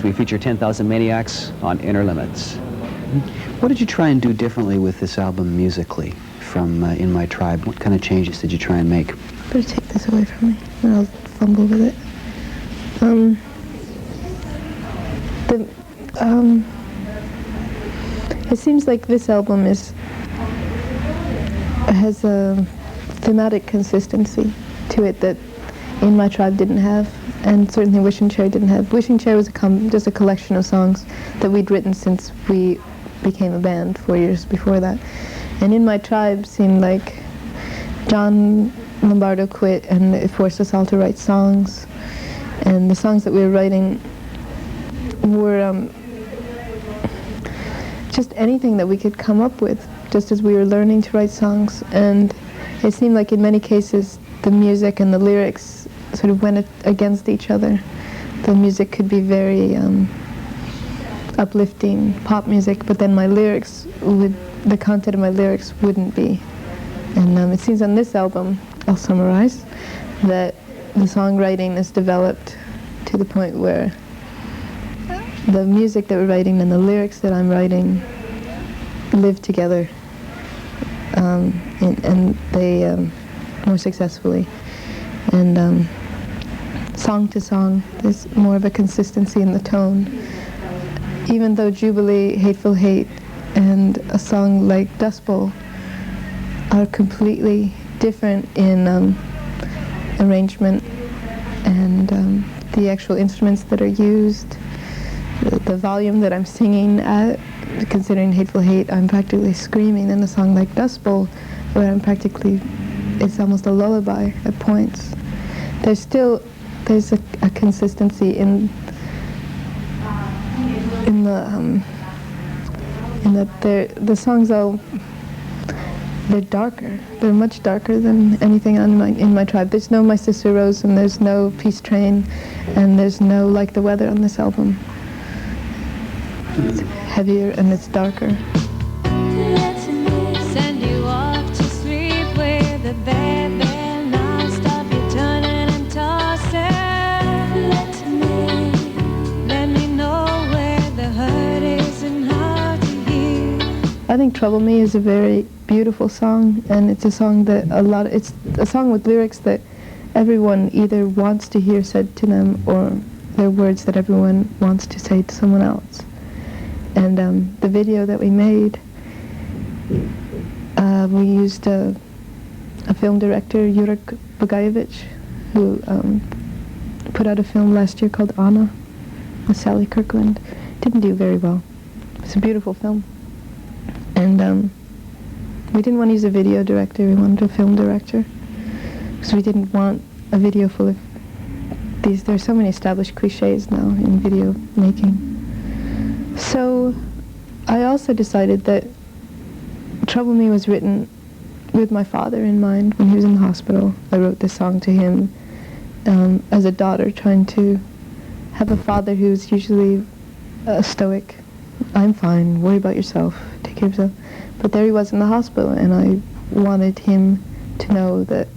we feature 10,000 Maniacs on Inner Limits. What did you try and do differently with this album musically from In My Tribe? What kind of changes did you try and make? Better take this away from me, and I'll fumble with it. It seems like this album has a thematic consistency to it that In My Tribe didn't have, and certainly Wishing Chair didn't have. Wishing Chair was just a collection of songs that we'd written since we became a band 4 years before that. And In My Tribe seemed like John Lombardo quit, and it forced us all to write songs. And the songs that we were writing were just anything that we could come up with, just as we were learning to write songs. And it seemed like in many cases the music and the lyrics sort of went against each other. The music could be very uplifting pop music, but then the content of my lyrics wouldn't be. And it seems on this album, I'll summarize, that the songwriting is developed to the point where the music that we're writing and the lyrics that I'm writing live together, and they more successfully. And song to song, there's more of a consistency in the tone. Even though Jubilee, Hateful Hate, and a song like Dust Bowl are completely different in arrangement and the actual instruments that are used, the volume that I'm singing at. Considering Hateful Hate, I'm practically screaming. In a song like Dust Bowl, where it's almost a lullaby at points. There's a consistency in that the songs they're darker. They're much darker than anything in my tribe. There's no My Sister Rose, and there's no Peace Train, and there's no Like the Weather on this album. It's heavier and it's darker. Send you off to sleep with a baby non-stop. You're turning and tossing. Let me know where the hurt is and how to heal. I think Trouble Me is a very beautiful song, and it's a song that it's a song with lyrics that everyone either wants to hear said to them, or they're words that everyone wants to say to someone else. And the video that we made, we used a film director, Jurek Bogajevich, who put out a film last year called Anna with Sally Kirkland. Didn't do very well. It's a beautiful film. And we didn't want to use a video director, we wanted a film director, because we didn't want a video full of these. There are so many established cliches now in video making. So I also decided that Trouble Me was written with my father in mind. When he was in the hospital, I wrote this song to him as a daughter, trying to have a father who's usually stoic. I'm fine, worry about yourself, take care of yourself. But there he was in the hospital, and I wanted him to know that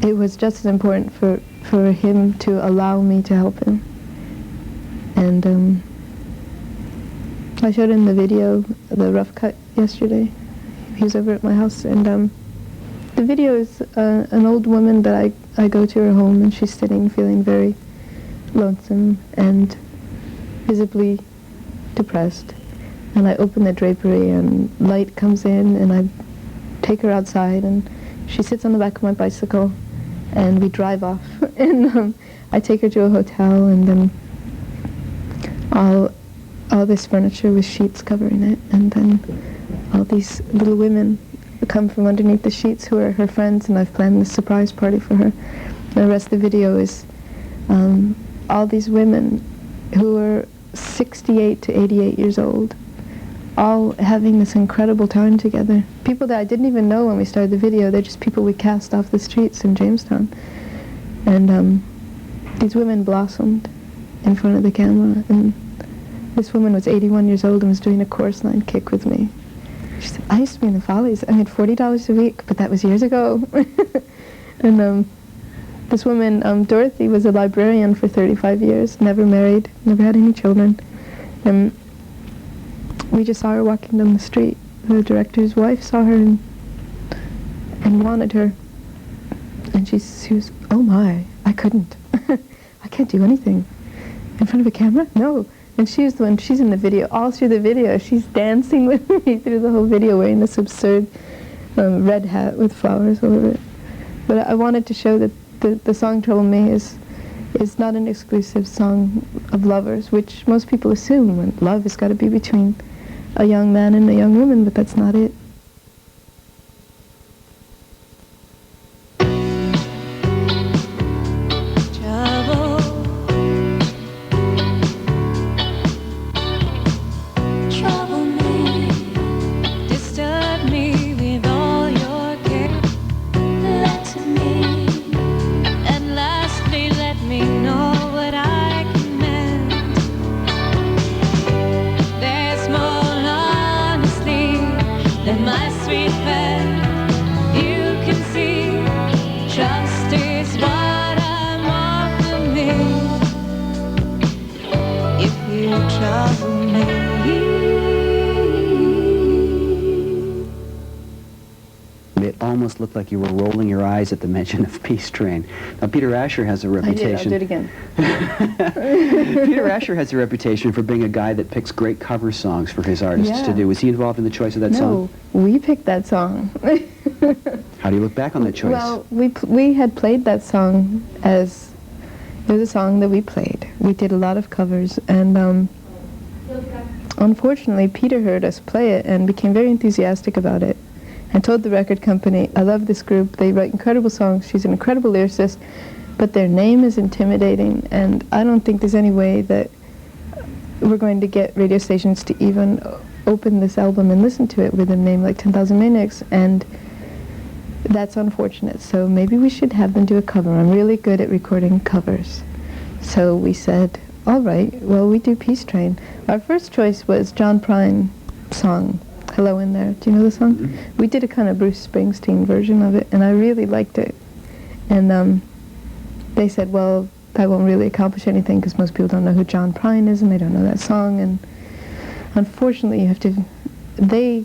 it was just as important for him to allow me to help him. And I showed him the video, the rough cut, yesterday. He was over at my house, and the video is an old woman that I go to her home, and she's sitting feeling very lonesome and visibly depressed. And I open the drapery, and light comes in, and I take her outside, and she sits on the back of my bicycle, and we drive off. And I take her to a hotel, and then all this furniture with sheets covering it, and then all these little women come from underneath the sheets who are her friends, and I've planned this surprise party for her. And the rest of the video is all these women who are 68 to 88 years old, all having this incredible time together. People that I didn't even know when we started the video. They're just people we cast off the streets in Jamestown. And these women blossomed in front of the camera, and this woman was 81 years old and was doing a chorus line kick with me. She said, I used to be in the Follies. I made $40 a week, but that was years ago. And This woman, Dorothy, was a librarian for 35 years, never married, never had any children. And we just saw her walking down the street. The director's wife saw her and wanted her. And she was, oh my, I couldn't. I can't do anything. In front of a camera? No. And she's the one, she's in the video, all through the video. She's dancing with me through the whole video, wearing this absurd red hat with flowers all over it. But I wanted to show that the song Trouble Me is not an exclusive song of lovers, which most people assume when love has got to be between a young man and a young woman, but that's not it. Almost looked like you were rolling your eyes at the mention of Peace Train. Now, Peter Asher has a reputation. I'll do it again. Peter Asher has a reputation for being a guy that picks great cover songs for his artists to do. Was he involved in the choice of that song? No, we picked that song. How do you look back on that choice? Well, we had played that song as, it was a song that we played. We did a lot of covers, and unfortunately, Peter heard us play it and became very enthusiastic about it. And told the record company, I love this group, they write incredible songs, she's an incredible lyricist, but their name is intimidating, and I don't think there's any way that we're going to get radio stations to even open this album and listen to it with a name like 10,000 Maniacs, and that's unfortunate. So maybe we should have them do a cover. I'm really good at recording covers. So we said, all right, well, we do Peace Train. Our first choice was John Prine's song, Hello in There. Do you know the song? Mm-hmm. We did a kind of Bruce Springsteen version of it, and I really liked it. And they said, well, that won't really accomplish anything because most people don't know who John Prine is and they don't know that song. And unfortunately, you have to... They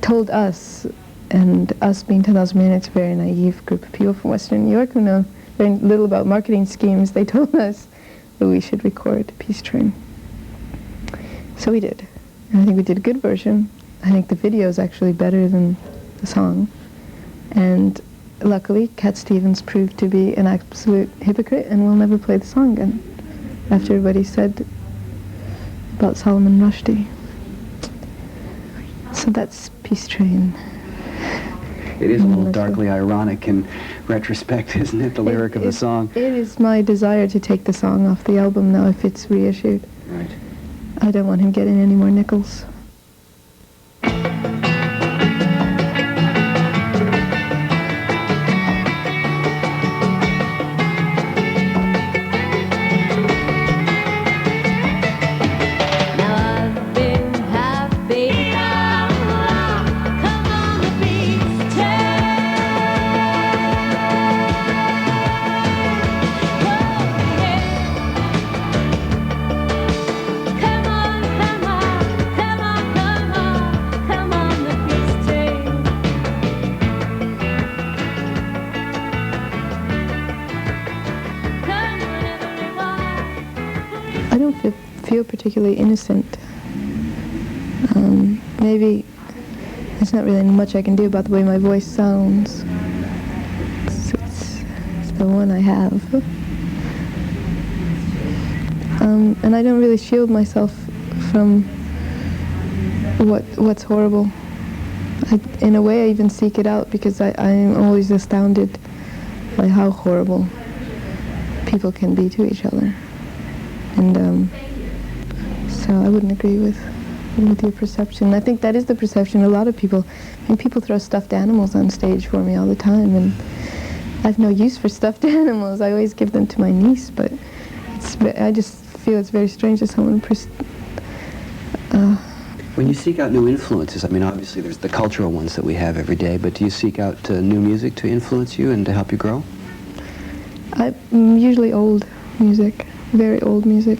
told us, and us being 10,000 Maniacs, a very naive group of people from Western New York who know very little about marketing schemes, they told us that we should record Peace Train. So we did. I think we did a good version. I think the video is actually better than the song. And luckily, Cat Stevens proved to be an absolute hypocrite and will never play the song again, after what he said about Solomon Rushdie. So that's Peace Train. It is a little darkly ironic in retrospect, isn't it, the lyric of the song? It is my desire to take the song off the album now if it's reissued. Right. I don't want him getting any more nickels. I don't feel particularly innocent. Maybe there's not really much I can do about the way my voice sounds. It's the one I have. And I don't really shield myself from what's horrible. In a way, I even seek it out because I'm always astounded by how horrible people can be to each other. And so I wouldn't agree with your perception. I think that is the perception of a lot of people. I mean, people throw stuffed animals on stage for me all the time, and I have no use for stuffed animals. I always give them to my niece, but I just feel it's very strange that someone... When you seek out new influences, I mean, obviously there's the cultural ones that we have every day, but do you seek out new music to influence you and to help you grow? Usually old music, very old music.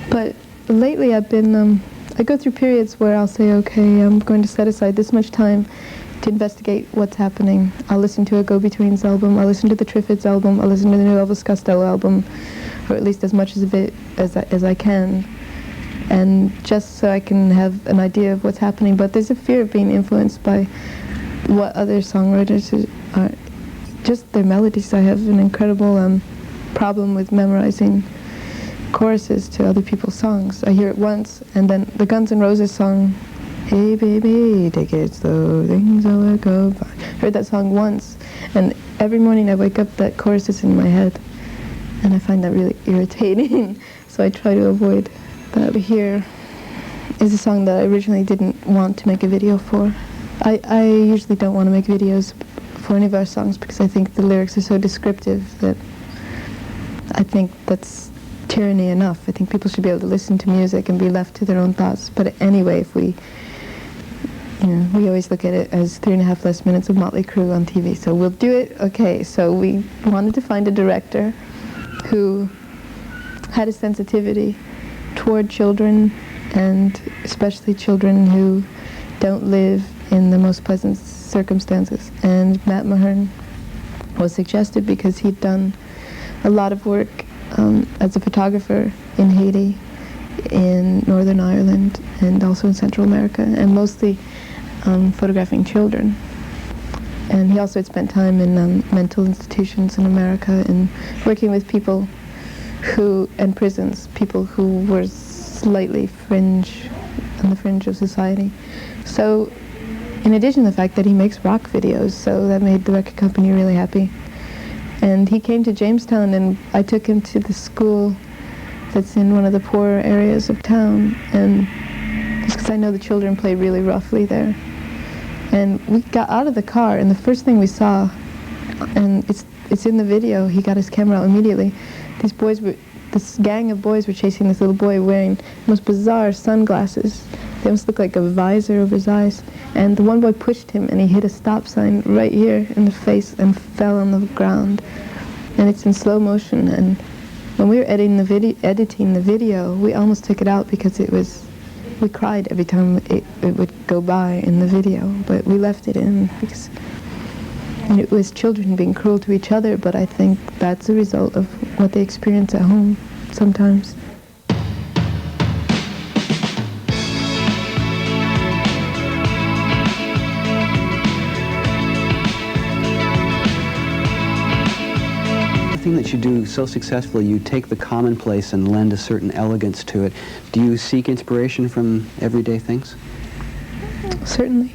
But lately I've been, I go through periods where I'll say, okay, I'm going to set aside this much time to investigate what's happening. I'll listen to a Go-Betweens album, I'll listen to the Triffids album, I'll listen to the new Elvis Costello album, or at least as much of it as I can, and just so I can have an idea of what's happening. But there's a fear of being influenced by what other songwriters are, just their melodies. I have an incredible problem with memorizing choruses to other people's songs. I hear it once, and then the Guns N' Roses song, "Hey baby, take it slow, things will go by." I heard that song once, and every morning I wake up, that chorus is in my head, and I find that really irritating. So I try to avoid that. Here is a song that I originally didn't want to make a video for. I usually don't want to make videos for any of our songs because I think the lyrics are so descriptive that I think that's tyranny enough. I think people should be able to listen to music and be left to their own thoughts. But anyway, if we always look at it as 3.5 less minutes of Motley Crue on TV, so we'll do it. Okay, so we wanted to find a director who had a sensitivity toward children, and especially children who don't live in the most pleasant circumstances. And Matt Mahern was suggested because he'd done a lot of work as a photographer in Haiti, in Northern Ireland, and also in Central America, and mostly photographing children. And he also had spent time in mental institutions in America and working with people and prisons, people who were slightly on the fringe of society. So, in addition to the fact that he makes rock videos, so that made the record company really happy. And he came to Jamestown, and I took him to the school that's in one of the poorer areas of town, and just because I know the children play really roughly there. And we got out of the car, and the first thing we saw, and it's in the video, he got his camera out immediately, this gang of boys were chasing this little boy wearing the most bizarre sunglasses. They almost looked like a visor over his eyes. And the one boy pushed him, and he hit a stop sign right here in the face and fell on the ground. And it's in slow motion. And when we were editing the video, we almost took it out because we cried every time it would go by in the video. But we left it in because it was children being cruel to each other, but I think that's a result of what they experience at home sometimes. The thing that you do so successfully, you take the commonplace and lend a certain elegance to it. Do you seek inspiration from everyday things? Certainly.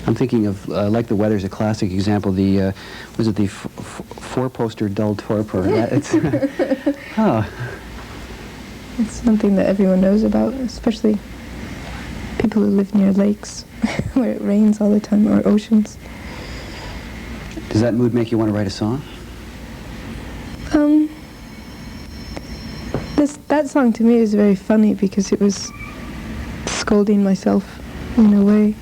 I'm thinking of, like the weather's a classic example, the four-poster dull torpor. It's something that everyone knows about, especially people who live near lakes where it rains all the time, or oceans. Does that mood make you want to write a song? That song to me is very funny because it was scolding myself in a way.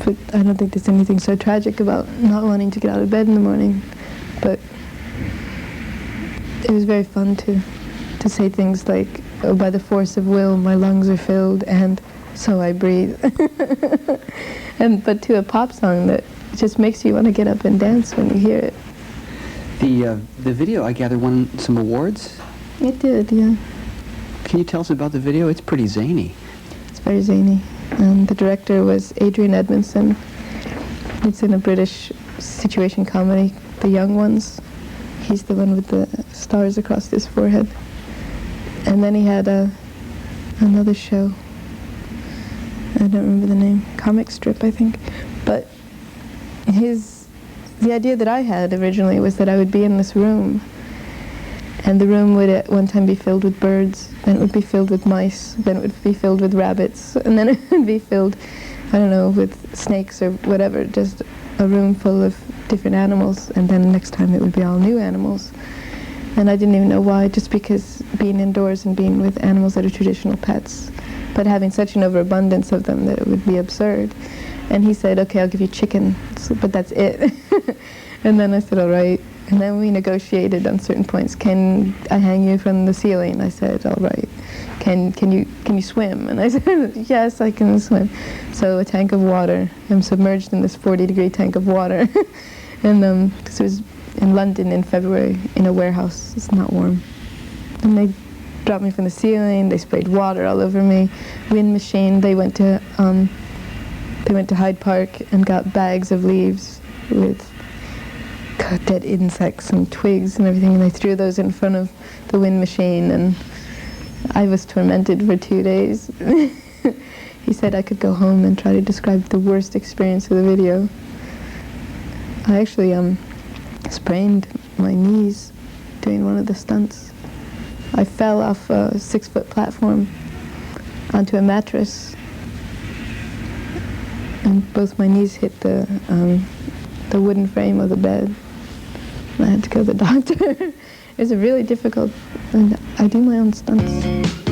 But I don't think there's anything so tragic about not wanting to get out of bed in the morning. But it was very fun to say things like, "Oh, by the force of will, my lungs are filled, and so I breathe." But to a pop song that just makes you want to get up and dance when you hear it. The video, I gather, won some awards? It did, yeah. Can you tell us about the video? It's pretty zany. It's very zany. The director was Adrian Edmondson. It's in a British situation comedy, The Young Ones. He's the one with the stars across his forehead. And then he had another show. I don't remember the name. Comic strip, I think. But the idea that I had originally was that I would be in this room, and the room would at one time be filled with birds, then it would be filled with mice, then it would be filled with rabbits, and then it would be filled, I don't know, with snakes or whatever, just a room full of different animals, and then next time it would be all new animals. And I didn't even know why, just because being indoors and being with animals that are traditional pets, but having such an overabundance of them that it would be absurd. And he said, "Okay, I'll give you chicken, but that's it." And then I said, all right. And then we negotiated on certain points. Can I hang you from the ceiling? I said, all right. Can you swim? And I said, yes, I can swim. So a tank of water. I'm submerged in this 40-degree tank of water. And because it was in London in February in a warehouse. It's not warm. And they dropped me from the ceiling. They sprayed water all over me. Wind machine. They went to Hyde Park and got bags of leaves with dead insects and twigs and everything, and they threw those in front of the wind machine, and I was tormented for 2 days. He said I could go home and try to describe the worst experience of the video. I actually sprained my knees doing one of the stunts. I fell off a 6-foot platform onto a mattress, and both my knees hit the wooden frame of the bed. And I had to go to the doctor. It was a really difficult, and I do my own stunts.